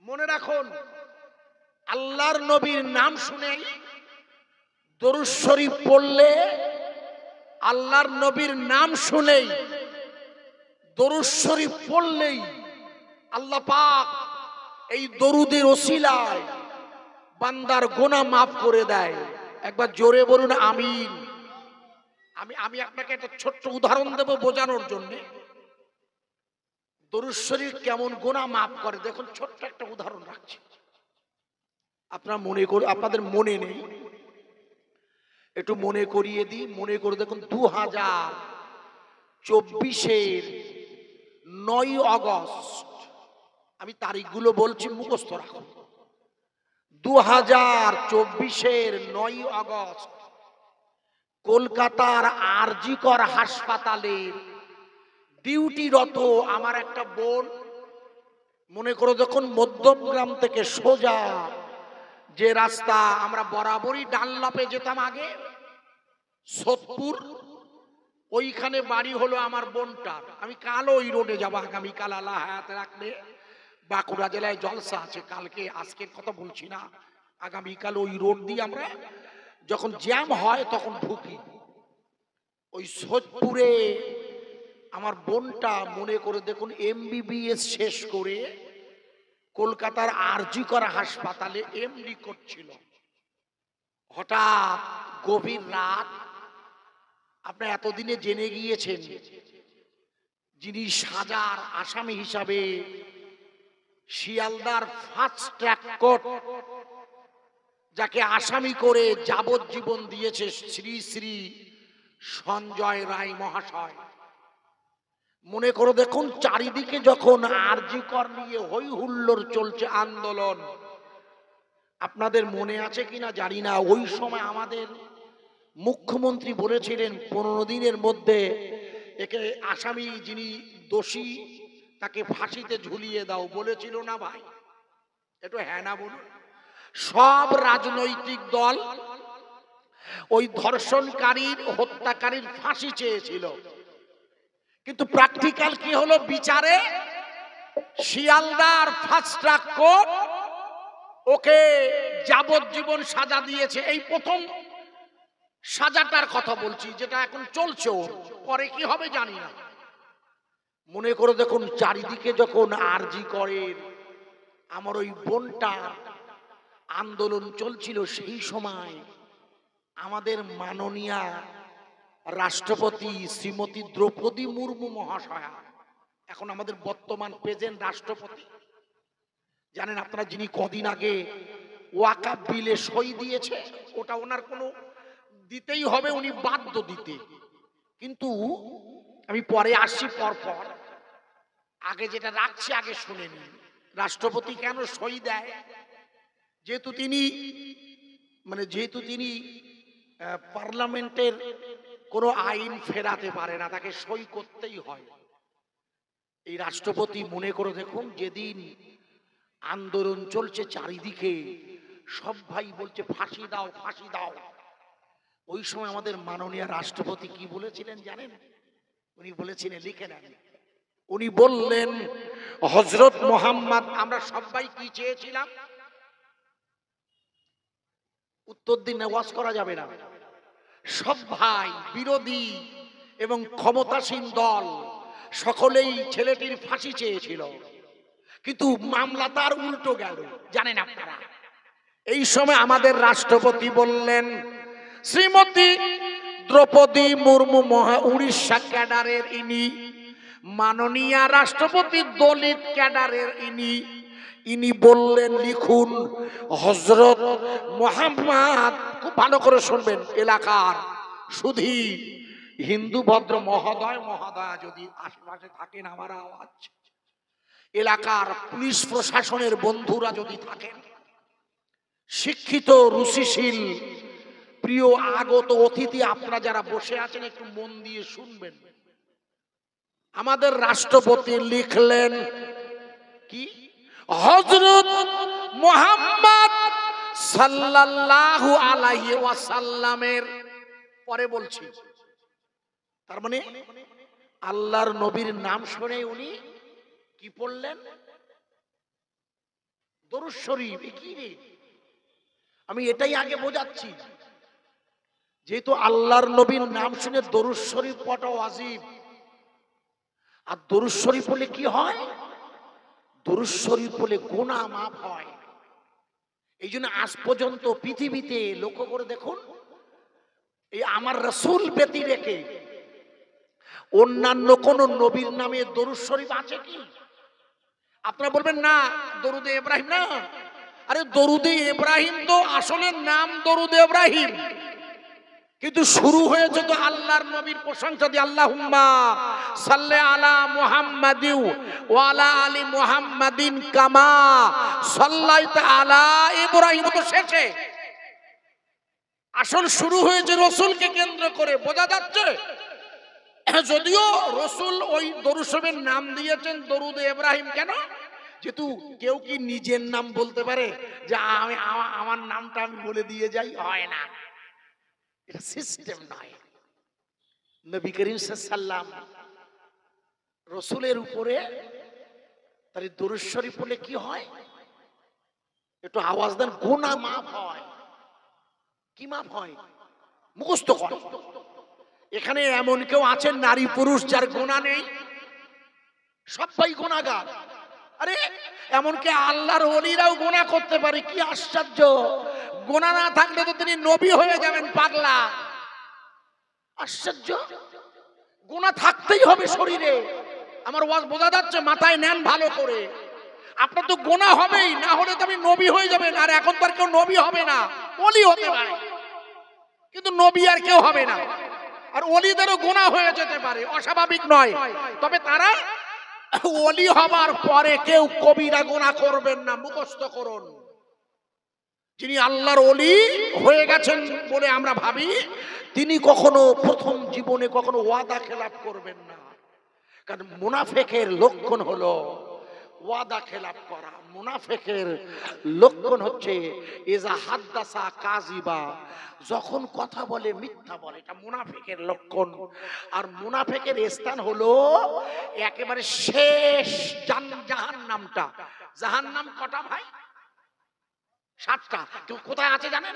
মনে রাখুন, আল্লাহর নবীর নাম শুনেই দরুদ শরীফ পড়লে, আল্লাহর নবীর নাম শুনেই দরুদ শরীফ পড়লেই আল্লাহ পাক এই দরুদের ওসিলায় বান্দার গুনাহ মাফ করে দেয়। একবার জোরে বলুন আমিন। আমি আপনাকে একটা ছোট্ট উদাহরণ দেব বোঝানোর জন্য। দরুদ শরীফ কেমন গুনাহ মাফ করে দেখুন, ছোট্ট একটা উদাহরণ রাখছি। আপনারা মনে করে, আপনাদের মনে নেই, একটু মনে করিয়ে দিই। মনে করে দেখুন, 2024-এর 9 আগস্ট, আমি তারিখগুলো বলছি, মুখস্থ রাখুন। 2024-এর 9 আগস্ট কলকাতার আরজি কর হাসপাতালে ডিউটিরত আমার একটা বোন, মনে করো যখন মধ্যমগ্রাম থেকে সোজা যে রাস্তা আমরা বরাবরই ডানলাপে যেতাম আগে, সোদপুর, ওইখানে বাড়ি হলো আমার বোনটার। আমি কাল ওই রোডে যাবো আগামীকাল, আল্লাহ হায়াত রাখলে। বাঁকুড়া জেলায় জলসা আছে কালকে, আজকের কথা বলছি না। আগামীকাল ওই রোড দিয়ে আমরা যখন জ্যাম হয় তখন ঢুকি। ওই সোদপুরে আমার বোনটা, মনে করে দেখুন, MBBS শেষ করে কলকাতার আরজি কর হাসপাতালে এমডি করছিল। হঠাৎ গভীর রাত, আপনি এতদিনে জেনে গিয়েছেন, যিনি সাজার আসামি হিসাবে শিয়ালদার ফাস্ট ট্র্যাক কোর্ট, যাকে আসামি করে যাবজ্জীবন দিয়েছে শ্রী শ্রী সঞ্জয় রায় মহাশয়। মনে করে দেখুন, চারিদিকে যখন আরজি কর নিয়ে হই হুল্লোড় চলছে, আন্দোলন, আপনাদের মনে আছে কিনা জানি না, ওই সময় আমাদের মুখ্যমন্ত্রী বলেছিলেন 15 দিনের মধ্যে একে আসামি যিনি দোষী তাকে ফাঁসিতে ঝুলিয়ে দাও, বলেছিল না ভাই? একটু হ্যাঁ না বলুন। সব রাজনৈতিক দল ওই ধর্ষণকারীর, হত্যাকারীর ফাঁসি চেয়েছিল, কিন্তু প্র্যাকটিক্যাল কি হলো? বিচারে শিয়ালদার ফাস্ট ট্র্যাক কোর্ট ওকে যাবজ্জীবন সাজা দিয়েছে। এই প্রথম সাজাটার কথা বলছি, যেটা এখন চলছে, ওর পরে কি হবে জানি না। মনে করে দেখুন, চারিদিকে যখন আরজি করের আমার ওই বোনটা আন্দোলন চলছিল, সেই সময় আমাদের মাননীয়া রাষ্ট্রপতি শ্রীমতী দ্রৌপদী মুর্মু মহাশয়া, এখন আমাদের বর্তমান প্রেজেন্ট রাষ্ট্রপতি, জানেন আপনারা, যিনি কদিন আগে ওয়াকাফ বিলে সই দিয়েছে, ওটা ওনার কোনো দিতেই হবে, উনি বাধ্য দিতে। কিন্তু আমি পরে আসছি পরপর, আগে যেটা রাখছি আগে শুনে নিন। রাষ্ট্রপতি কেন সই দেয়? যেহেতু তিনি পার্লামেন্টের কোনো আইন ফেরাতে পারে না, তাকে সই করতেই হয়। এই রাষ্ট্রপতি, মনে করে দেখুন, যেদিন আন্দোলন চলছে চারিদিকে, সব ভাই বলছে ফাঁসি দাও, ফাঁসি দাও। ওই সময় আমাদের মাননীয় রাষ্ট্রপতি কি বলেছিলেন জানেন? উনি বলেছিলেন, লিখে নেন, উনি বললেন, হযরত মুহাম্মদ, আমরা সবাই কি চেয়েছিলাম? উত্তর দিন, ওয়াজ করা যাবে না। সব ভাই, বিরোধী এবং ক্ষমতাসীন দল সকলেই ছেলেটির ফাঁসি চেয়েছিল, কিন্তু মামলা তার উল্টো গেল, জানেন আপনারা। এই সময় আমাদের রাষ্ট্রপতি বললেন, শ্রীমতী দ্রৌপদী মুর্মু উড়িষ্যা ক্যাডারের ইনি, মাননীয় রাষ্ট্রপতি দলিত ক্যাডারের ইনি বললেন, লিখুন, হযরত মুহাম্মদ, খুব ভালো করে শুনবেন, এলাকার শুধু হিন্দু ভদ্র মহোদয় মহোদয়া যদি আশেপাশে থাকেন, আমার আওয়াজ, এলাকার পুলিশ প্রশাসনের বন্ধুরা যদি থাকেন, শিক্ষিত রুচিশীল প্রিয় আগত অতিথি আপনারা যারা বসে আছেন, একটু মন দিয়ে শুনবেন। আমাদের রাষ্ট্রপতি লিখলেন কি? হযরত মুহাম্মদ সাল্লাল্লাহু আলাইহি ওয়াসাল্লামের, পরে বলছি, তার মানে আল্লাহর নবীর নাম শুনে উনি কি পড়লেন? দরুদ শরীফ কি রে? আমি এটাই আগে বোঝাচ্ছি, যেহেতু আল্লাহর নবীর নাম শুনে দরুদ শরীফ পড়া ওয়াজিব। আর দরুদ শরীফ বলে কি হয়? দরুদ শরীফ বলে গুনাহ মাফ হয়। এই জন্য আজ পর্যন্ত পৃথিবীতে লক্ষ্য করে দেখুন, এই আমার রাসূল ব্যতি রেখে অন্যান্য কোন নবীর নামে দরুদ শরীফ আছে কি? আপনারা বলবেন না, দরুদে ইব্রাহিম না। আরে দরুদে ইব্রাহিম তো আসলে নাম দরুদে ইব্রাহিম, কিন্তু শুরু হয়েছে তো আল্লাহর নবীর প্রশংসা দিয়ে, আল্লাহুম্মা সাল্লি আলা মুহাম্মাদিন ওয়া আলা আলি মুহাম্মাদিন কামা সাল্লাইতা আলা ইব্রাহিম। তো শেষে আসল শুরু হয়েছে রাসূলকে কেন্দ্র করে, বোঝা যাচ্ছে। যদিও রাসূল ওই দরুদ শরীফের নাম দিয়েছেন দরুদে ইব্রাহিম, কেন? যেহেতু কেউ কি নিজের নাম বলতে পারে যে আমি আমার নামটা আমি বলে দিয়ে যাই? হয় না, এটা সিস্টেম নয়। নবী করিম সাল্লাল্লাহু আলাইহি ওয়াসাল্লাম রাসূলের উপরে তার দরুদ শরীফ বলে কি হয়? একটু আওয়াজ দেন। গুনাহ মাফ হয়। কি মাফ হয়? মুখস্থ করেন। এখানে এমন কেউ আছেন নারী পুরুষ যার গুনাহ নেই? সবাই গুনাহগার। আরে এমনকি আল্লাহর ওলিরাও গুনাহ করতে পারে, কি আশ্চর্য! গুনাহ না থাকলে তো তিনি নবী হয়ে যাবেন, পাগলা। আশ্চর্য! গুনাহ থাকতেই হবে শরীরে। আমার ওয়াজ বোঝা যাচ্ছে? মাথায় নেন ভালো করে। আপনার তো গুনাহ হবেই, না হলে তো আপনি নবী হয়ে যাবেন। আর এখন তো আর কেউ নবী হবে না, ওলি হতে পারে, কিন্তু নবী আর কেউ হবে না। আর ওলিদেরও গুনাহ হয়ে যেতে পারে, অস্বাভাবিক নয়। তবে তারা ওলি হবার পরে কেউ কবিরা গুনাহ করবেন না, মুখস্থ করুন। যিনি আল্লাহর ওলি হয়ে গেছেন বলে আমরা ভাবি, তিনি কখনো প্রথম জীবনে কখনো ওয়াদা খেলাপ করবেন না। কারণ মুনাফিকের লক্ষণ হলো ওয়াদা খেলাপ করা। মুনাফিকের লক্ষণ হচ্ছে ইজা হাদ্দাসা কাযিবা, যখন কথা বলে মিথ্যা বলে, এটা মুনাফিকের লক্ষণ। আর মুনাফিকের স্থান হলো একেবারে শেষ জাহান্নামটা। জাহান্নাম কটা ভাই? 7টা। কোথায় আছে জানেন?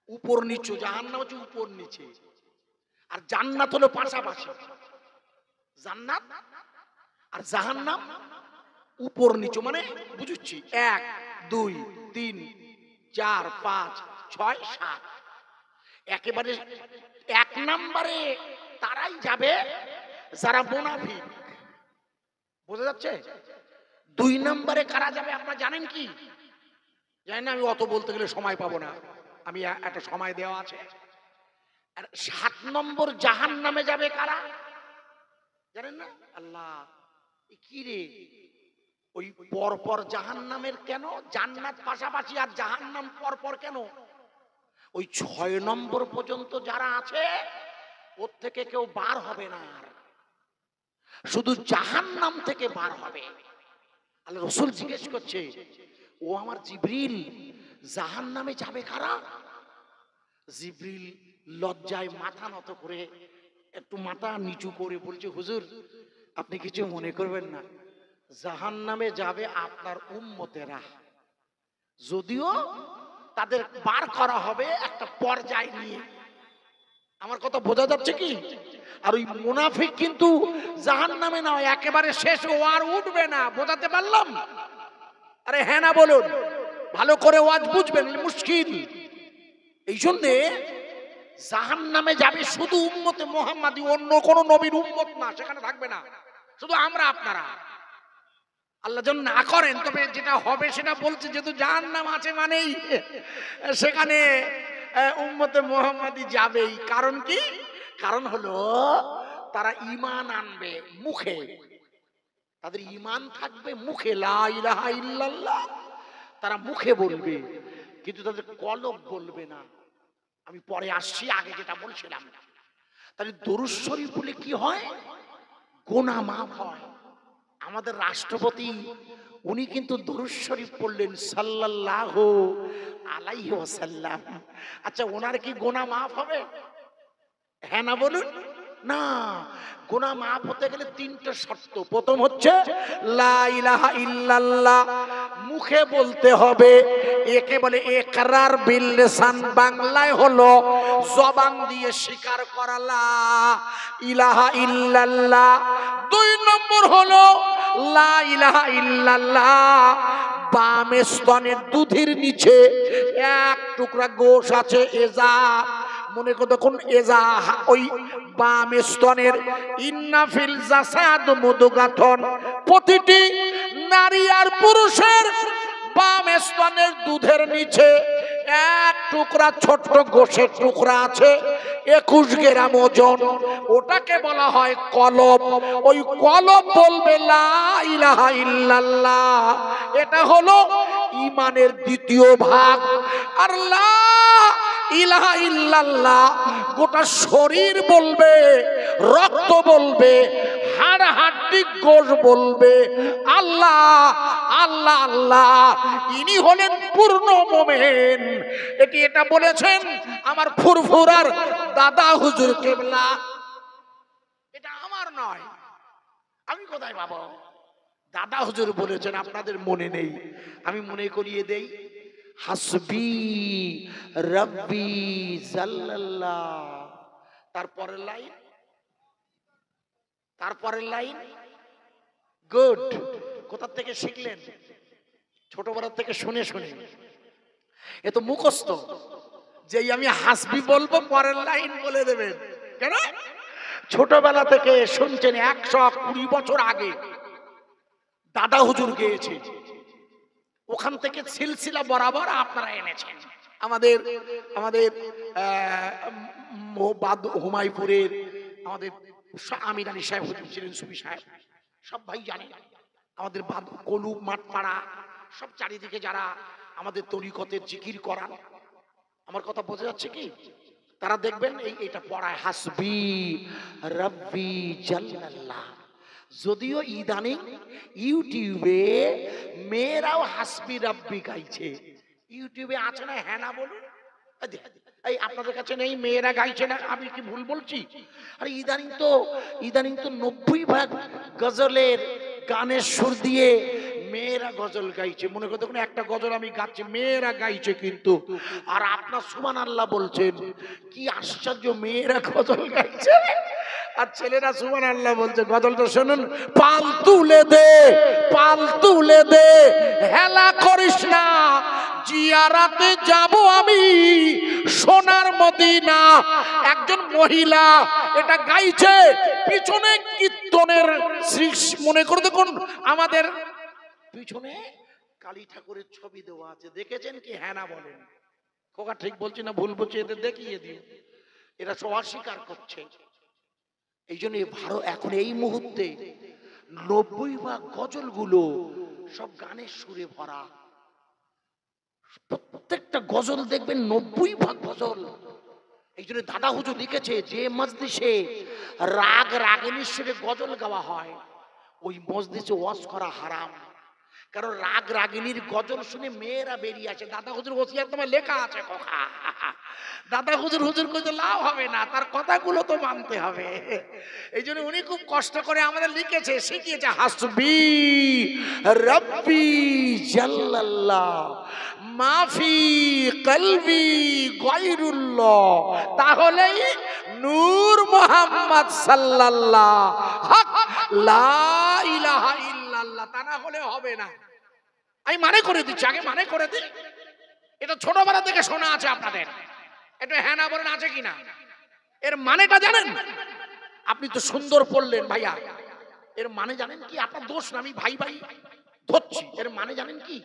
উপর নিচে। জাহান্নাম হচ্ছে উপর নিচে, আর জান্নাত হলো পাশাপাশি। জান্নাত আর জাহান্নাম উপর নিচে, মানে বুঝুচ্ছি 1 2 3 4 5 6 7। একেবারে 1 নম্বরে তারাই যাবে যারা মুনাফিক, বোঝা যাচ্ছে? 2 নম্বরে কারা যাবে আপনারা জানেন কি? জানেন না, আমি অত বলতে গেলে সময় পাবো না, আমি একটা সময় দেওয়া আছে। আর 7 নম্বর জাহান্নামে যাবে কারা জানেন না? আল্লাহ, কি রে? ওই পরপর জাহান্নামের কেন? জান্নাত পাশাপাশি আর জাহান্নাম পরপর কেন? ওই 6 নম্বর পর্যন্ত যারা আছে ওর থেকে কেউ বার হবে না, শুধু জাহান্নাম থেকে বার হবে। আল্লাহ রাসূল জিজ্ঞেস করছে, ও আমার জিবরিল, জাহান্নামে যাবে কারা? জিবরিল লজ্জায় মাথা নত করে, একটু মাথা নিচু করে বলছে, হুজুর আপনি কিছু মনে করবেন না, জাহান্নামে যাবে আপনার উম্মতেরা, যদিও তাদের বার করা হবে একটা পর্যায় নিয়ে। আমার কথা বোঝা যাচ্ছে কি? আর ওই মুনাফিক কিন্তু জাহান্নামে না, একেবারে শেষ, ও আর উঠবে না। বোঝাতে পারলাম? আরে হ্যাঁ না বলুন, ভালো করে ওয়াজ বুঝবেন, মুশকিল। এই জন্যে জাহান্নামে যাবে শুধু উম্মতে মুহাম্মাদি, অন্য কোন নবীর উম্মত না, সেখানে থাকবে না, শুধু আমরা আপনারা। আল্লাহ যেন না করেন, তবে যেটা হবে সেটা বলছে, যেহেতু জাহান্নাম আছে মানেই সেখানে উম্মতে মুহাম্মাদি যাবেই। কারণ কি? কারণ হলো তারা ঈমান আনবে মুখে, তাদের ঈমান থাকবে মুখে, লা ইলাহা ইল্লাল্লাহ তারা মুখে বলবে, কিন্তু তাদের কলব বলবে না। আমি পরে আসছি, আগে যেটা বলছিলাম। তাহলে দরুদ শরীফ বলে কি হয়? গুনাহ মাফ হয়। আমাদের রাষ্ট্রপতি উনি কিন্তু দরুদ শরীফ পড়লেন সাল্লাল্লাহু আলাইহি ওয়াসাল্লাম। আচ্ছা, ওনার কি গুনাহ মাফ হবে? হ্যাঁ না বলুন না। গুনাহ মাফ হতে গেলে 3টে শর্ত। প্রথম হচ্ছে লা ইলাহা ইল্লাল্লাহ মুখে বলতে হবে, একে বলে ইকরার বিল লিসান, বাংলায় হলো জবান দিয়ে স্বীকার করা লা ইলাহা ইল্লাল্লাহ। 2 নম্বর হলো লা ইলাহা ইল্লাল্লাহ, বাম স্তনের দুধের নিচে এক টুকরা গোশ আছে, এজা, মনে করে দেখুন এজা, ওই বাম স্তনের ইন্না ফিল জাসাদ মুদগাতন, প্রতিটি নারী আর পুরুষের বাম স্তনের দুধের নিচে এক টুকরা ছোট্ট গোশের টুকরা আছে, 21 গ্রাম ওজন, ওটাকে বলা হয় কলব। ওই কলব বলবে লা ইলাহা ইল্লাল্লাহ, এটা হলো ঈমানের দ্বিতীয় ভাগ। আর লা ইলাহা ইল্লাল্লাহ গোটা শরীর বলবে, রক্ত বলবে, হাড় হাড্ডি গোশ বলবে আল্লাহ আল্লাহ আল্লাহ, ইনি হলেন পূর্ণ মুমিন। এটা বলেছেন আমার ফুরফুরার দাদা হুজুর কেবলা, এটা আমার নয়, আমি কোথায় পাবো? দাদা হুজুর বলেছেন, আপনাদের মনে নেই, আমি মনে করিয়ে দেই। হাসবি রব্বি জাল্লাল্লাহ, তারপরের লাইন গুড। কোথা থেকে শিখলেন? ছোটবেলা থেকে শুনে শুনে, এ তো মুখস্থ, যেই আমি হাসবি বলবো পরের লাইন বলে দেবেন। কেন? ছোটবেলা থেকে শুনছেন। 120 বছর আগে দাদা হুজুর গিয়েছে, ওখান থেকে সিলসিলা বরাবর আপনারা এনেছেন। আমাদের হুমায়পুরের আমাদের আমির আলী সাহেব হুজুর ছিলেন, সুফি সাহেব, সব ভাই জানেন। আমাদের কলু মাঠপাড়া সব চারিদিকে যারা আমাদের তরিকতের জিকির করান, আমার কথা বোঝা যাচ্ছে কি? তারা দেখবেন এইটা পড়ায় হাসবি রব্বি জাল্লাল্লাহ। যদিও ইদানিং ইউটিউবে মেয়েরাও হাসবি রব্বি গাইছে, ইউটিউবে আছে না? হ্যাঁ না বলুন। এই আপনাদের কাছে নেই? মেয়েরা গাইছে না? আমি কি ভুল বলছি? আর ইদানিং তো 90% গজলের গানের সুর দিয়ে মেয়েরা গজল গাইছে। মনে করে দেখুন, একটা গজল আমি গাচ্ছি, মেয়েরা গাইছে কিন্তু, আর আপনার সুবহানাল্লাহ বলছেন। কি আশ্চর্য, মেয়েরা গজল গাইছে আর ছেলেরা সুবহানাল্লাহ বলছে। গজলটা শুনুন। পাল তুলে দে হেলা করিস না, জিয়ারাতে যাব আমি সোনার মদিনা। একজন মহিলা এটা গাইছে, পিছনে কীর্তনের মনে করে দেখুন, আমাদের পিছনে কালী ঠাকুরের ছবি দেওয়া আছে, দেখেছেন কি? হ্যাঁ না বলেন। খোকা ঠিক বলছি না ভুল বলছি? এদের দেখিয়ে দিন, এরা সব অস্বীকার করছে। এই জন্য এখন এই মুহূর্তে 90% গজলগুলো সব গানের সুরে ভরা। প্রত্যেকটা গজল দেখবেন 90% গজল। এই জন্য দাদা হুজুর লিখেছে, যে মজলিসে রাগিনীর সুরে গজল গাওয়া হয়, ওই মজলিসে ওয়াজ করা হারাম। কারণ রাগিনীর গজল শুনে মেয়েরা বেরিয়ে আসে। দাদা হুজুর ওসিয়াত তোমার লেখা আছে খোকা। দাদা হুজুর কইতে লাভ হবে না, তার কথাগুলো তো মানতে হবে। এই জন্য উনি খুব কষ্ট করে আমাদের লিখেছে, শিখিয়েছে, হাসবি রব্বি জাল্লাল্লাহ মাফি কলবি গায়রুল্লাহ, তাহলেই নূর মুহাম্মদ সাল্লাল্লাহ হক লা ইলাহা ইল্লাল্লাহ, তা না হলে হবে না। আমি মানে করে দিচ্ছি, আগে মানে করে দিই। এটা ছোটবেলা থেকে শোনা আছে আপনাদের, এটা হ্যাঁ না বলেন আছে কিনা? এর মানেটা জানেন? আপনি তো সুন্দর পড়লেন ভাইয়া, এর মানে জানেন কি? আপনার দোষ না, আমি ভাই ধরছি। এর মানে জানেন কি?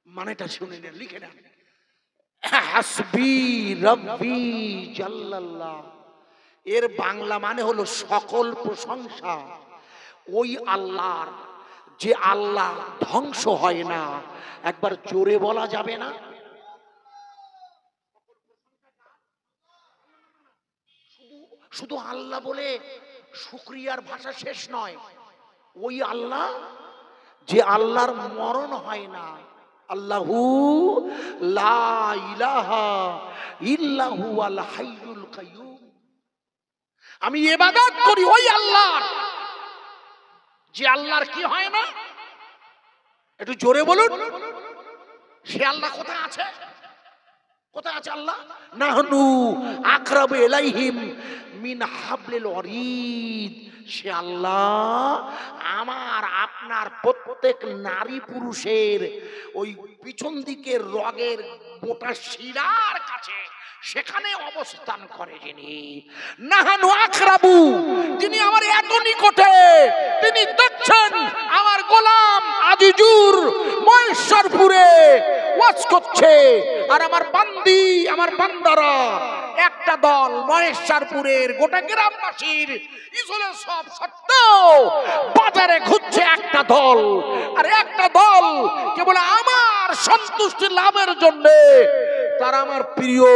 মানেটা শুনে নেন, লিখে নেন। হাসবি রব্বি জাল্লাল্লাহ, এর বাংলা মানে হলো সকল প্রশংসা ওই আল্লাহর, যে আল্লাহ ধ্বংস হয় না। একবার জোরে বলা যাবে না? শুধু আল্লাহ বলে শুকরিয়ার ভাষা শেষ নয়। ওই আল্লাহ, যে আল্লাহর মরণ হয় না। আল্লাহু লা ইলাহা ইল্লাহু আল হাইয়ুল কাইয়ুম। আমি ইবাদত করি ওই আল্লাহর, যে আল্লাহর কি হয় না? একটু জোরে বলুন। সে আল্লাহ কোথায় আছে? কোথায় আছে আল্লাহ? নাহনু আকরাবু ইলাইহিম মিন হাবলিল ওয়ারিদ। সে আল্লাহ আমার আপনার প্রত্যেক নারী পুরুষের ওই পিছন দিকের রগের মোটা শিরার কাছে, সেখানে অবস্থান করে যিনি। নাহানু আকরাবু, যিনি আমার এত নিকটে, তিনি দেখছেন আমার গোলাম আজিজুর মহেশ্বরপুরে ওয়াজ করছে, আর আমার বান্দি, আমার বান্দারা একটা দল মহেশ্বরপুরের গোটা গ্রামবাসীর ইসলের সব সত্ত্বেও বাজারে ঘুরছে একটা দল, আর একটা দল কেবল আমার সন্তুষ্টি লাভের জন্য তারা আমার প্রিয়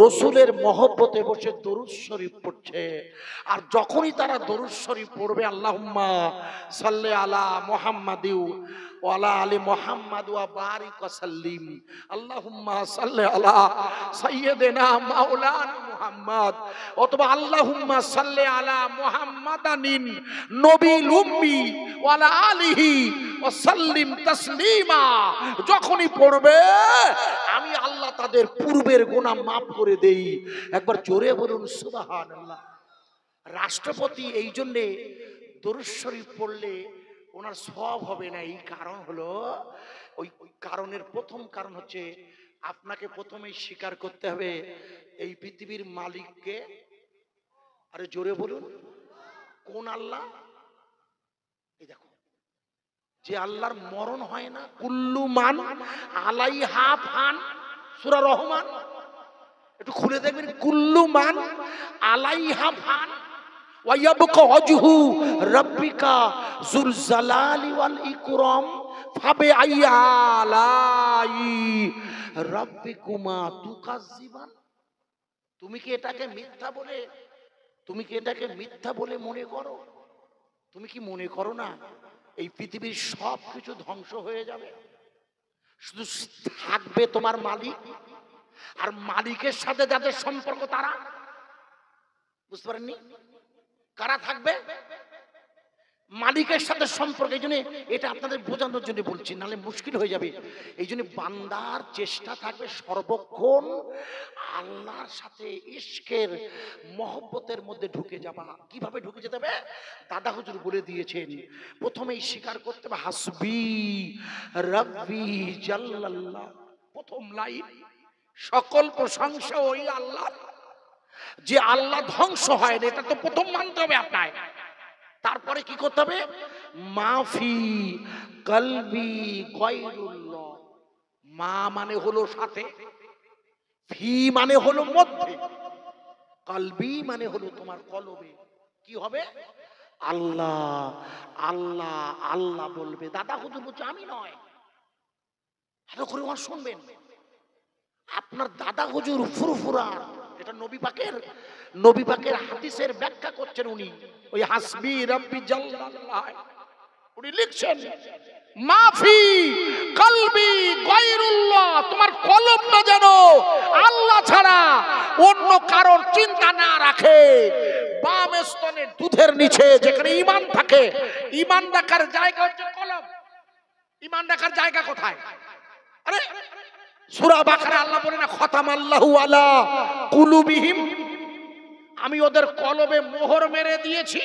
রসুলের মহব্বতে বসে দরুদ শরীফ পড়ছে। আর যখনই তারা দরুদ শরীফ পড়বে, আল্লাহুম্মা সাল্লি আলা মুহাম্মাদিউ ওয়া আলা আলি মুহাম্মাদ ওয়া বারিক ওয়া সাল্লিম, আল্লাহুম্মা সাল্লি আলা সাইয়্যিদিনা মাওলানা মুহাম্মদ, অথবা আল্লাহুম্মা সাল্লি আলা মুহাম্মাদানিন নবীল উম্মি ওয়া আলা আলিহি ওয়া সাল্লিম তাসলিমা, যখনই পড়বে আমি আল্লাহ তাদের পূর্বের গুনাহ মাফ করে দেই। একবার জোরে বলুন সুবহানাল্লাহ। রাষ্ট্রপতি এই জন্যে দরুদ শরীফ পড়লে ওনার সওয়াব হবে না, এই কারণ হলো, ওই কারণের প্রথম কারণ হচ্ছে আপনাকে প্রথমেই স্বীকার করতে হবে এই পৃথিবীর মালিককে। আরে জোরে বলুন, কোন আল্লাহ? এই দেখো, যে আল্লাহর মরণ হয় না, কুল্লু মান আলাইহা ফান, সূরা রহমান, একটু খুলে দেখবেন, কুল্লু মান আলাইহা ফান ওয়া ইয়াবকা ওয়াজহু রাব্বিকা যুল জালালি ওয়াল ইকরাম ফাবিআইয়ি আলাই রাব্বিকুমা তুকাজ্জিবান। তুমি কি এটাকে মিথ্যা বলে, তুমি কি এটাকে মিথ্যা বলে মনে করো? তুমি কি মনে করো না এই পৃথিবীর সব কিছু ধ্বংস হয়ে যাবে, শুধু থাকবে তোমার মালিক, আর মালিকের সাথে যাদের সম্পর্ক তারা? বুঝতে পারেননি? কারা থাকবে? মালিকের সাথে সম্পর্ক। এই জন্য এটা আপনাদের বোঝানোর জন্য বলছি, নাহলে মুশকিল হয়ে যাবে। এই জন্য বান্দার চেষ্টা থাকবে সর্বক্ষণ আল্লাহর সাথে ইশকের মহব্বতের মধ্যে ঢুকে যাবা। কিভাবে ঢুকে যেতে হবে? দাদা হুজুর বলে দিয়েছেন, প্রথমেই স্বীকার করতে হবে হাসবি রাব্বি জাল্লাল্লাহ। প্রথম লাইন, সকল প্রশংসা ওই আল্লাহ, যে আল্লাহ ধ্বংস হয় না, এটা তো প্রথম মানতে হবে আপনার। তারপরে কি করতে হবে? মাফি কলবি গায়রুল্লাহ। মা মানে হলো সাথে, ফি মানে হলো মধ্যে, কলবি মানে হলো তোমার কলবে। কি হবে? আল্লাহ আল্লাহ আল্লাহ বলবে। দাদা হুজুর বলছে আমি নয়, ভালো করে আমার শুনবেন। আপনার দাদা হুজুর ফুরফুরা, এটা নবী পাকের হাদিসের ব্যাখ্যা করছেন উনি। ওই হাসবি রাব্বি জাল্লাল্লাহ উনি লিখছেন, মাফি কলবি গায়রুল্লাহ, তোমার কলবটা যেন আল্লাহ ছাড়া অন্য কারোর চিন্তা না রাখে। বাম স্তনের দুধের নিচে যেখানে ঈমান থাকে, ঈমান রাখার জায়গা হচ্ছে কলব। ঈমান রাখার জায়গা কোথায়? আরে সূরা বাকারা আল্লাহ বলে না, খতামাল্লাহু আলা কুলুবিহিম, আমি ওদের কলবে মোহর মেরে দিয়েছি,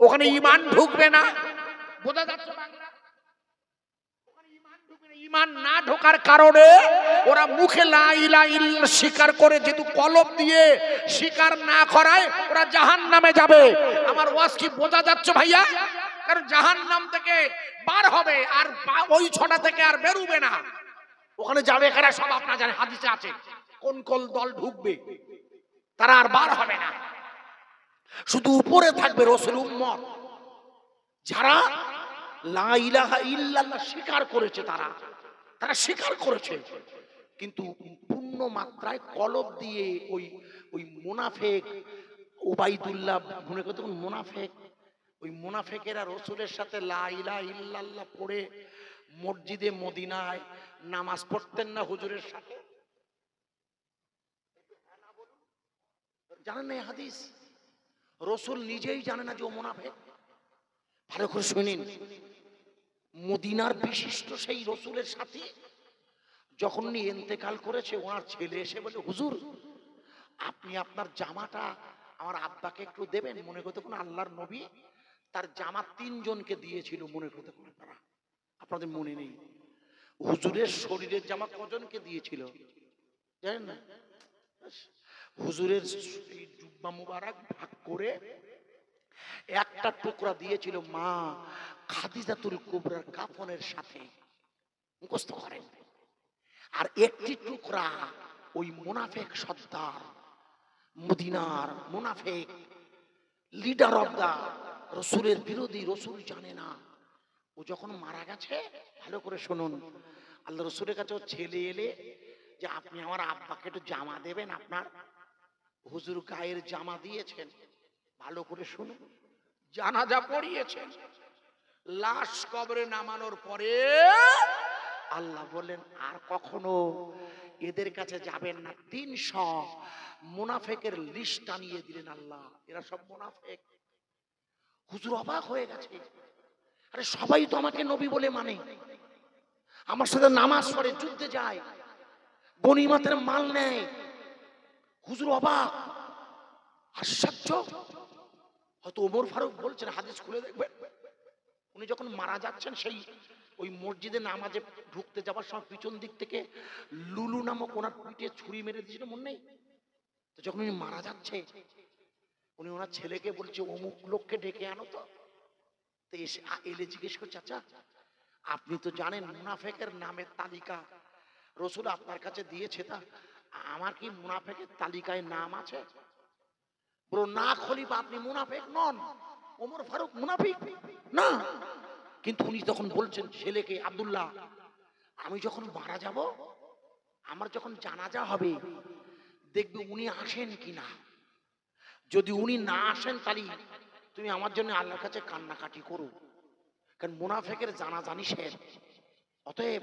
ওখানে ঈমান ঢুকবে না। বোঝা যাচ্ছে বাংলা? ওখানে ঈমান ঢুকবে না। ঈমান না ঢোকার কারণে ওরা মুখে লা ইলাহা ইল্লাল্লাহ স্বীকার করে, যেহেতু কলব দিয়ে স্বীকার না করায় ওরা জাহান্নামে যাবে। আমার ওয়াজ কি বোঝা যাচ্ছে ভাইয়া? কারণ জাহান্নাম থেকে বার হবে, আর ওই ছটা থেকে আর বেরোবে না। ওখানে যাবে কারা? সব আপনারা জানেন, হাদিসে আছে কোন কোন দল ঢুকবে, তারা আর বার হবে না। শুধু উপরে থাকবে রাসূল উম্মত, যারা লা ইলাহা ইল্লাল্লাহ স্বীকার করেছে, তারা স্বীকার করেছে, কিন্তু পূর্ণ মাত্রায় কলব দিয়ে ওই মুনাফিক উবাইদুল্লাহ মনে করতে, মুনাফিক, ওই মুনাফিকেরা রাসূলের সাথে লা ইলাহা ইল্লাল্লাহ পড়ে মসজিদে মদিনায় নামাজ পড়তেন না হুজুরের সাথে। জানেন না এই হাদিস? রাসূল নিজেই জানে না যে ও মুনাফিক। ভালো করে শুনুন, মদিনার বিশিষ্ট সেই রাসূলের সাথে যখন উনি ইন্তেকাল করেছে, ওনার ছেলে এসে বলে, হুজুর আপনি আপনার জামাটা আমার আব্বাকে একটু দেবেন। মনে করতে কোন আল্লাহর নবী তার জামা 3 জনকে দিয়েছিল, মনে করতে কোন তারা, আপনাদের মনে নেই? হুজুরের শরীরের জামা কজনকে দিয়েছিল জানেন না? হুজুরের এই জুব্বা মুবারক ভাগ করে একটা টুকরা দিয়েছিল মা খাদিজাতুল কুবরার কাফনের সাথে, মুখস্থ করেন। আর একটি টুকরা ওই মুনাফিক সর্দার, মদিনার মুনাফিক লিডার অফ দা, রসুলের বিরোধী, রসুল জানে না, ও যখন মারা গেছে, ভালো করে শুনুন, আল্লাহ রসুলের কাছে ওর ছেলে এলে যে আপনি আমার আব্বাকে একটু জামা দেবেন, আপনার হুজুর গায়ের জামা দিয়েছেন, ভালো করে শুনুন, জানাজা পড়িয়েছেন, লাশ কবরে নামানোর পরে আল্লাহ বললেন আর কখনো এদের কাছে যাবেন না। 300 মুনাফিকের লিস্ট আনিয়ে দিলেন আল্লাহ, এরা সব মুনাফিক। হুজুর অবাক হয়ে গেছে, আরে সবাই তো আমাকে নবী বলে মানে, আমার সাথে নামাজ পড়ে, যুদ্ধে যায়, গনিমতের মাল নেয়। হুজুর অবাক, আশ্চর্য। হয়তো ওমর ফারুক বলছেন, হাদিস খুলে দেখবেন, উনি যখন মারা যাচ্ছেন সেই ওই মসজিদে নামাজে ঢুকতে যাবার সময় পিছন দিক থেকে লুলু নামক ওনার পিঠে ছুরি মেরে দিয়েছিল, মনে নেই? তো যখন উনি মারা যাচ্ছে, উনি ওনার ছেলেকে বলছে অমুক লোককে ডেকে আনো তো। এসে এলে জিজ্ঞেস করছে, চাচা আপনি তো জানেন মুনাফেকের নামের তালিকা রসুল আপনার কাছে দিয়েছে, তা আমার কি মুনাফেকের তালিকায় নাম আছে? বলো না খলিফা, আপনি মুনাফেক নন, ওমর ফারুক মুনাফিক না। কিন্তু উনি তখন বলছেন ছেলেকে, আব্দুল্লাহ আমি যখন মারা যাব, আমার যখন জানাজা হবে, দেখবে উনি আসেন কিনা, যদি উনি না আসেন তাহলে তুমি আমার জন্য আল্লাহর কাছে কান্নাকাটি করো, কারণ মুনাফিকের জানাজা নিষেধ। অতএব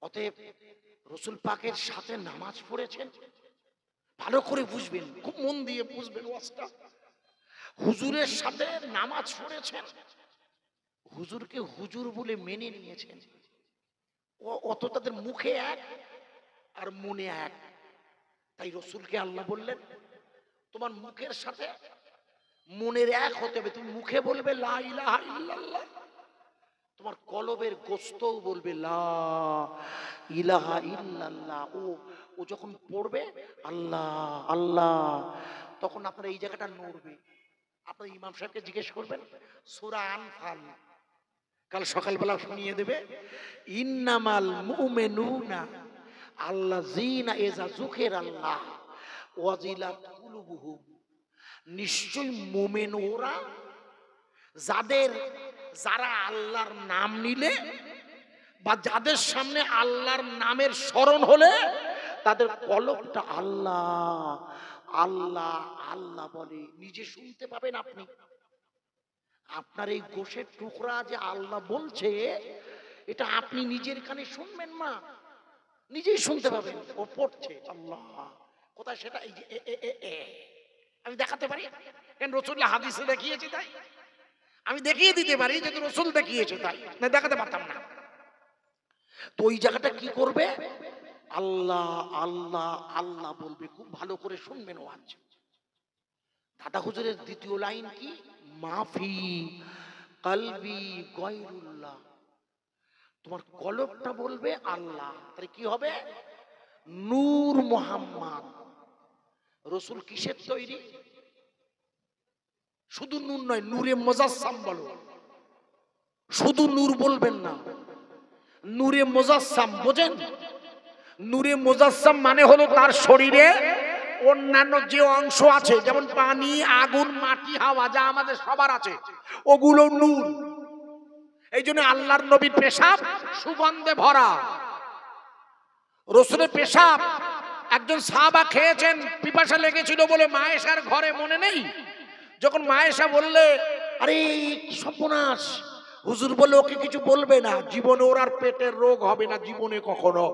অতএব রসুল পাকের সাথে নামাজ পড়েছেন, ভালো করে বুঝবেন, খুব মন দিয়ে বুঝবেন ওয়াজটা। হুজুরের সাথে নামাজ পড়েছেন, হুজুরকে হুজুর বলে মেনে নিয়েছেন, অত তাদের মুখে এক আর মনে এক। তাই রসুলকে আল্লাহ বললেন তোমার মুখের সাথে মনের এক হতে হবে, তুমি মুখে বলবে লা ইলাহা ইল্লাল্লাহ, তোমার কলবের গোস্তও বলবে লা ইলাহা ইল্লাল্লাহ। ও যখন পড়বে আল্লাহ আল্লাহ, তখন আপনার এই জায়গাটা নড়বে। আপনার ইমাম সাহেবকে জিজ্ঞেস করবেন সূরা আনফাল, কাল সকালবেলা শুনিয়ে দেবে, ইন্নামাল মুমিনুনা আল্লাযীনা ইযা যুকিরাল্লাহ ওয়াজিলাত কুলুবুহুম, নিশ্চয় মুমিন ওরা যারা আল্লাহর নাম নিলে বা যাদের সামনে আল্লাহর নামের স্মরণ হলে তাদের কলবটা আল্লাহ আল্লাহ আল্লাহ বলে। নিজে শুনতে পাবেন আপনি, আপনার এই গোশের টুকরা যে আল্লাহ বলছে, এটা আপনি নিজের কানে শুনবেন না, নিজেই শুনতে পাবেন ও পড়ছে আল্লাহ কোথায় সেটা। এই যে আমি দেখাতে পারি, কেন রাসূলুল্লাহ হাদিসে দেখিয়েছে তাই আমি দেখিয়ে দিতে পারি, যেহেতু রাসূল দেখিয়েছে তাই না দেখাতে পারতাম না। তো ওই জায়গাটা কি করবে, আল্লাহ আল্লাহ আল্লাহ বলবে, খুব ভালো করে শুনবেন ওয়াজ। দাদা হুজুরের দ্বিতীয় লাইন কি, মাফি কলবি গায়রুল্লাহ, তোমার কলবটা বলবে আল্লাহ, তাহলে কি হবে, নূর মুহাম্মদ। রসুল কিসের তৈরি? শুধু নূর নয়, নূরে মুজাসসাম বলো, শুধু নূর বলবেন না, নূরে মুজাসসাম বোঝেন? নূরে মুজাসসাম মানে হলো তার শরীরে অন্যান্য যে অংশ আছে, যেমন পানি, আগুন, মাটি, হাওয়া, যা আমাদের সবার আছে, ওগুলো নূর। এই জন্য আল্লাহর নবীর পেশাব সুগন্ধে ভরা। রসুলের পেশাব একজন সাহাবা খেয়েছেন, পিপাসা লেগেছিল বলে মায়েশার ঘরে, মনে নেই? যখন মায়েশা বললে আরে কি সর্বনাশ, হুজুর বলে ওকে কিছু বলবে না, জীবনে ওর আর পেটের রোগ হবে না, জীবনে কখনো।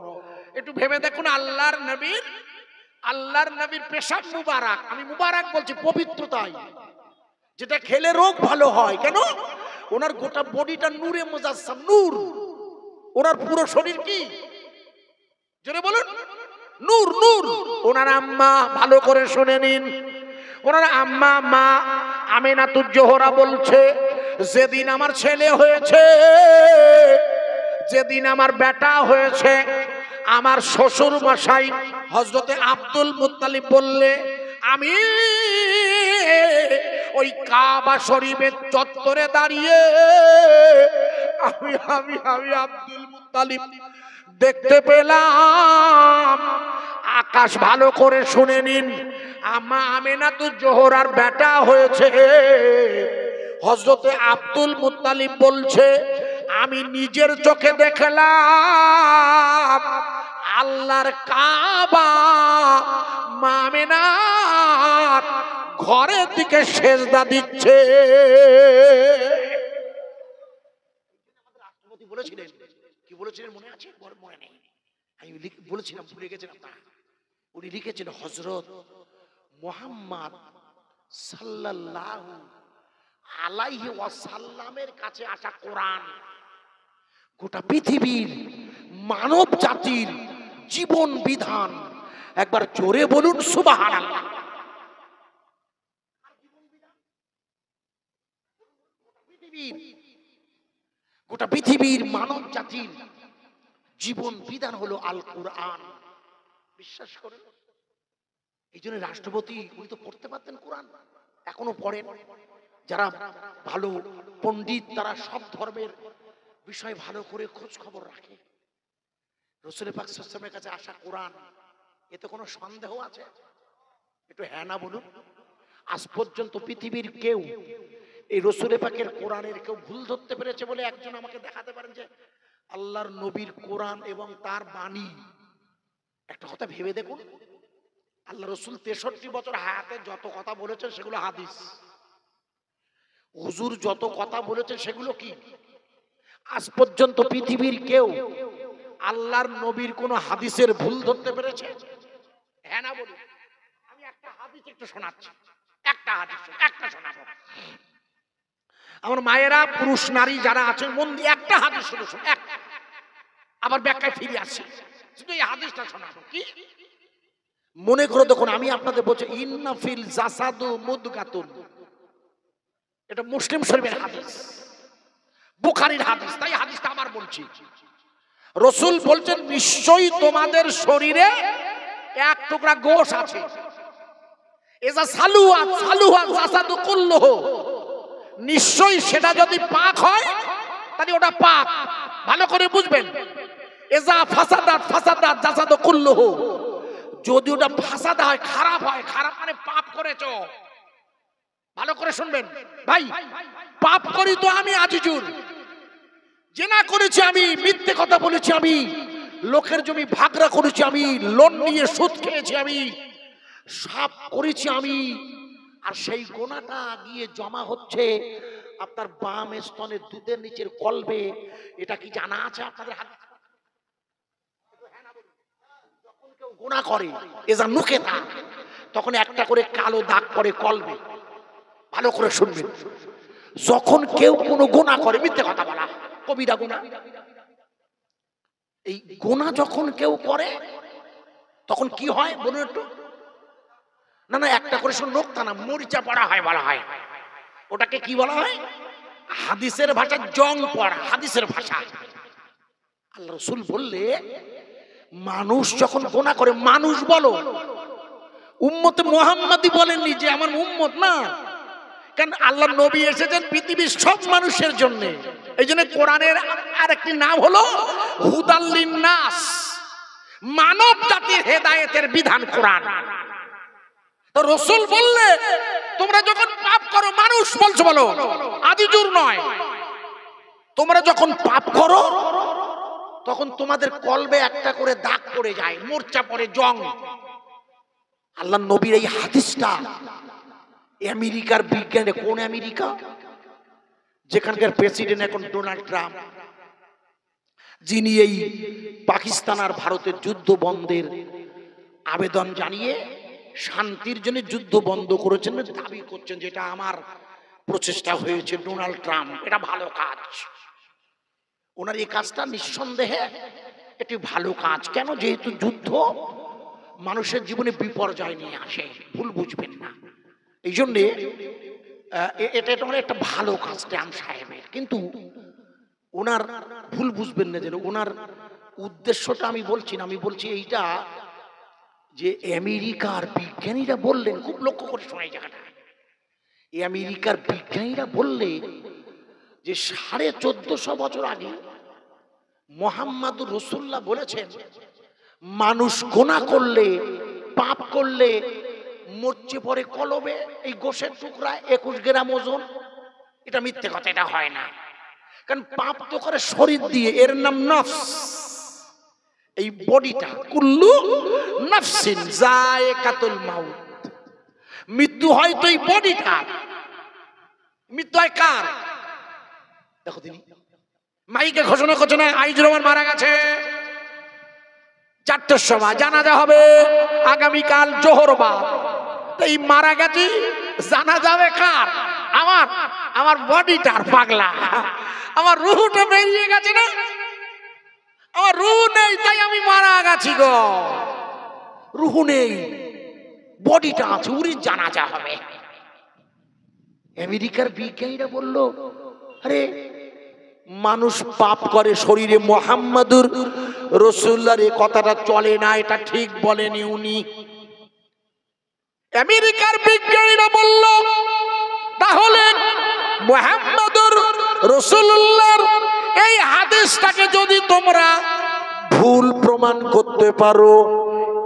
একটু ভেবে দেখুন, আল্লাহর নবীর পেশাব মুবারক, আমি মুবারক বলছি পবিত্রতাই, যেটা খেলে রোগ ভালো হয়। কেন? ওনার গোটা বডিটা নূরে মুজাসসাম, নূর। ওনার পুরো শরীর কি জোরে বলুন, নূর নূর। ওনার আম্মা, ভালো করে শুনে নিন, ওনার আম্মা মা আমিনাতুজ জোহরা বলছে, যেদিন আমার ছেলে হয়েছে, যেদিন আমার বেটা হয়েছে, আমার শ্বশুর মশাই হযরতে আব্দুল মুত্তালিব বললে, আমি ওই কাবা শরীফের চত্বরে দাঁড়িয়ে আমি আমি আমি আব্দুল মুত্তালিব দেখতে পেলাম আকাশ, ভালো করে শুনে নিন, আম্মা আমিনাতুজ জোহরার বেটা হয়েছে। হযরতে আব্দুল মুত্তালিব বলছে, আমি নিজের চোখে দেখলাম আল্লাহর কাবা মা আমিনার ঘরের দিকে সেজদা দিচ্ছে। রাষ্ট্রপতি বলেছিলেন, কি বলেছিলেন মনে আছে? মনে নেই, আমি বলেছিলাম, ভুলে গেছিলাম না। উনি লিখেছেন, হযরত মুহাম্মদ সাল্লাল্লাহু আলাইহি ওয়াসাল্লামের কাছে আসা কোরআন গোটা পৃথিবীর মানব জাতির জীবন বিধান। একবার জোরে বলুন সুবহানাল্লাহ। গোটা পৃথিবীর মানব জাতির জীবন বিধান হলো আল কোরআন। বিশ্বাস করেন? এই জন্য রাষ্ট্রপতি উনি তো পড়তে পারতেন কোরআন, এখনো পড়েন। যারা ভালো পণ্ডিত তারা সব ধর্মের বিষয় ভালো করে খোঁজ খবর রাখে। রাসূল পাক সাল্লাল্লাহু আলাইহি ওয়াসাল্লামের কাছে আসা কোরআন, এতে কোনো সন্দেহ আছে? একটু হ্যাঁ না বলুন। আজ পর্যন্ত পৃথিবীর কেউ এই রাসূল পাকের কোরআনের কেউ ভুল ধরতে পেরেছে বলে একজন আমাকে দেখাতে পারেন যে আল্লাহর নবীর কোরআন এবং তার বাণী? একটা কথা ভেবে দেখুন, আল্লাহ রসুল 63 বছর হায়াতে যত কথা বলেছেন সেগুলো হাদিস। হুজুর যত কথা বলেছেন সেগুলো কি? আজ পর্যন্ত পৃথিবীর কেউ আল্লাহর নবীর কোন হাদিসের ভুল ধরতে পেরেছে? হ্যাঁ না বলুন। আমি একটা হাদিস একটু শোনাচ্ছি, একটা হাদিস একটা শোনাবো। আমার মায়েরা, পুরুষ নারী যারা আছেন, মন দিয়ে একটা হাদিস শুনে শুনে আবার ব্যাখ্যায় ফিরে আসছি, শুধু এই হাদিসটা শোনাবো। কি মনে করো, দেখুন আমি আপনাদের বলছি, ইন্না ফিল জাসাদু মুদগাতুন, এটা মুসলিম শরীফের হাদিস, বুখারীর হাদিস, তাই হাদিসটা আবার বলছি। রাসূল বলছেন, নিশ্চয়ই তোমাদের শরীরে এক টুকরা গোশ আছে, এজা সালুয়া সালুহা জাসাদু কুল্লুহু, নিশ্চয়ই সেটা যদি পাক হয় তাহলে ওটা পাক। ভালো করে বুঝবেন, এজা ফাসাদাত ফাসাদাত জাসাদু কুল্লুহু, যদি ওটা ফাসাদ হয়, খারাপ হয়, খারাপ মানে পাপ করেছো। ভালো করে শুনবেন ভাই, পাপ করি তো আমি আজিজুর, জেনা করেছি আমি, মিথ্যে কথা বলেছি আমি, লোকের জমি ভাগরা করেছি আমি, লোন নিয়ে সুদ খেয়েছি আমি, সব করেছি আমি, আর সেই গোনাটা গিয়ে জমা হচ্ছে আপনার বাম স্তনের দুধের নিচের কলবে। এটা কি জানা আছে আপনাদের হাতে? যখন কেউ গোনা করে, এজা নুকে তা, তখন একটা করে কালো দাগ পড়ে কলবে। ভালো করে শুনবেন, যখন কেউ কোনো গোনা করে, মিথ্যে কথা বলা, কবিরা গোনা, এই গোনা যখন কেউ করে তখন কি হয় বলুন একটু? না না, একটা করে শুন, নোক্তা না, মরিচা পড়া হয় বলা হয়। ওটাকে কি বলা হয়? হাদিসের ভাষা জং পড়া, হাদিসের ভাষা। আল্লাহ রাসূল বললে, মানুষ যখন গোনা করে, মানুষ বলো, উম্মতে মুহাম্মাদি বলেননি যে আমার উম্মত না, কারণ আল্লাহ নবী এসেছেন পৃথিবীর সব মানুষের জন্য। এই জন্য কোরআনের আরেকটি নাম হলো হুদাল লিন্নাস, মানব জাতির হেদায়েতের বিধান কোরআন। তো রাসূল বললে, তোমরা যখন পাপ করো, মানুষ বলছো বলো, আজিজুর নয়, তোমরা যখন পাপ করো তখন তোমাদের কলবে একটা করে দাগ পড়ে যায়, মোর্চা পড়ে, জং। আল্লাহ নবীর এই হাদিসটা আমেরিকার বিজ্ঞানে, কোন আমেরিকা? যেখানকার প্রেসিডেন্ট এখন ডোনাল্ড ট্রাম্প, যিনি এই পাকিস্তান আর ভারতের যুদ্ধ বন্ধের আবেদন জানিয়ে শান্তির জন্য যুদ্ধ বন্ধ করেছেন, দাবি করছেন যেটা আমার প্রচেষ্টা হয়েছে, ডোনাল্ড ট্রাম্প, এটা ভালো কাজ। ওনার এই কাজটা নিঃসন্দেহে এটি ভালো কাজ। কেন? যেহেতু যুদ্ধ মানুষের জীবনে বিপর্যয় নিয়ে আসে, ভুল বুঝবেন না। এই জন্যে এটা একটা ভালো কাজ ট্যাম সাহেবের। কিন্তু ওনার ভুল বুঝবেন না, যেন ওনার উদ্দেশ্যটা আমি বলছি না, আমি বলছি এইটা যে আমেরিকার বিজ্ঞানীরা বললেন, খুব লক্ষ্য করে শোনাই জায়গাটা, এই আমেরিকার বিজ্ঞানীরা বললে যে 1450 বছর আগে মুহাম্মদুর রাসূলুল্লাহ বলেছেন মানুষ গুনাহ করলে, পাপ করলে মরচে পড়ে কলবে, এই গোশের টুকরা 21 গ্রাম ওজন। এটা মিথ্যে কথা, এটা হয় না। কারণ পাপ তো করে শরীর দিয়ে, এর নাম নফস। এই বডিটা কুল্লু নাফসিন যায়কাতুল মাউত, মৃত্যু হয় তো এই বডিটা। মৃত্যু হয় কার? দেখো তিনি মাইকে ঘোষণা করছে না আইজুর রহমান মারা গেছে, 4টার সময় জানাজা হবে, আগামীকাল জোহরবাদ। এই মারা গেছি, জানা যাবে কার? আমার বডিটার। পাগলা, আমার রুহটা বেরিয়ে গেছে না, আমার রুহ নেই, তাই আমি মারা গেছি গো। রুহ নেই, বডিটা আছে, উনি জানাজা হবে। আমেরিকার বিজ্ঞানীরা বলল আরে মানুষ পাপ করে শরীরে, মুহাম্মদুর রাসূলুল্লাহর এই কথাটা চলে না, এটা ঠিক বলেনি উনি। আমেরিকার বিজ্ঞানীরা বলল তাহলে মুহাম্মদুর রাসূলুল্লাহর এই হাদিসটাকে যদি তোমরা ভুল প্রমাণ করতে পারো,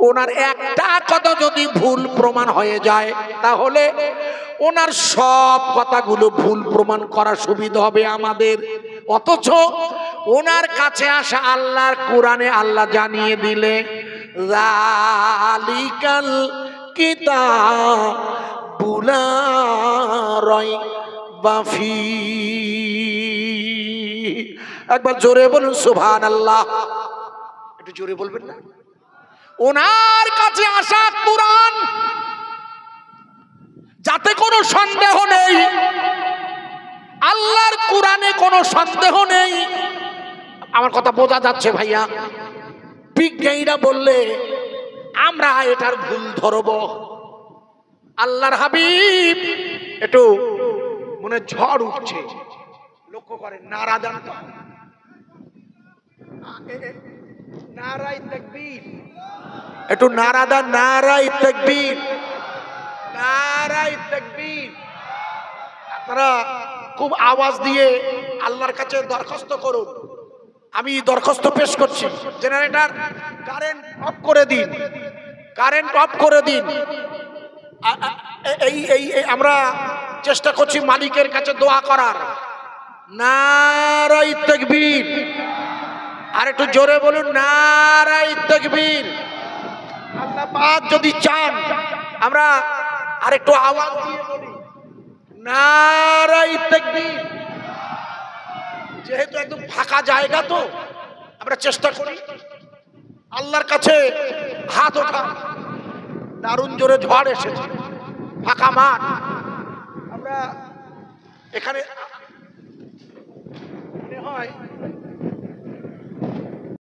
ওনার একটা কথা যদি ভুল প্রমাণ হয়ে যায়, তাহলে ওনার সব কথাগুলো ভুল প্রমাণ করা সুবিধা হবে আমাদের। অথচ ওনার কাছে আসা আল্লাহর কোরআনে আল্লাহ জানিয়ে দিলে যালিকাল কিতাবু লা রাইবা ফীহি। একবার জোরে বলুন সুবহানাল্লাহ। একটু জোরে বলবেন না? ওনার কাছে আসা কোরআন, যাতে কোনো সন্দেহ নেই, আল্লাহর কোরআনে কোনো সন্দেহ নেই। আমার কথা বোঝা যাচ্ছে ভাইয়া? বিজ্ঞানীরা বললে আমরা এটার ভুল ধরব। আল্লাহর হাবিব একটু মনে ঝড় উঠছে, লক্ষ্য করেন, নারা দেন তো, নারায়ে তাকবীর, একটু নারা দেন, নারায়ে তাকবীর, নারায়ে তাকবীর। আপনারা খুব আওয়াজ দিয়ে আল্লাহর কাছে দরখাস্ত করুন। আমি দরখাস্ত পেশ করছি, জেনারেটর কারেন্ট অফ করে দিন, কারেন্ট অফ করে দিন। এই আমরা চেষ্টা করছি মালিকের কাছে দোয়া করার। নারায়ে তাকবীর, আর একটু জোরে বলুন, নারায়ে তাকবীর। আল্লাহ পাক যদি চান আমরা আরেকটু আওয়াজ দিয়ে বলি, নারায়ে তাকবীর। যেহেতু একদম ফাঁকা জায়গা, তো আমরা চেষ্টা করি আল্লাহর কাছে হাত ওঠা। দারুণ জোরে ঝড় এসেছে, ফাঁকা মাঠ, আমরা এখানে মনে হয়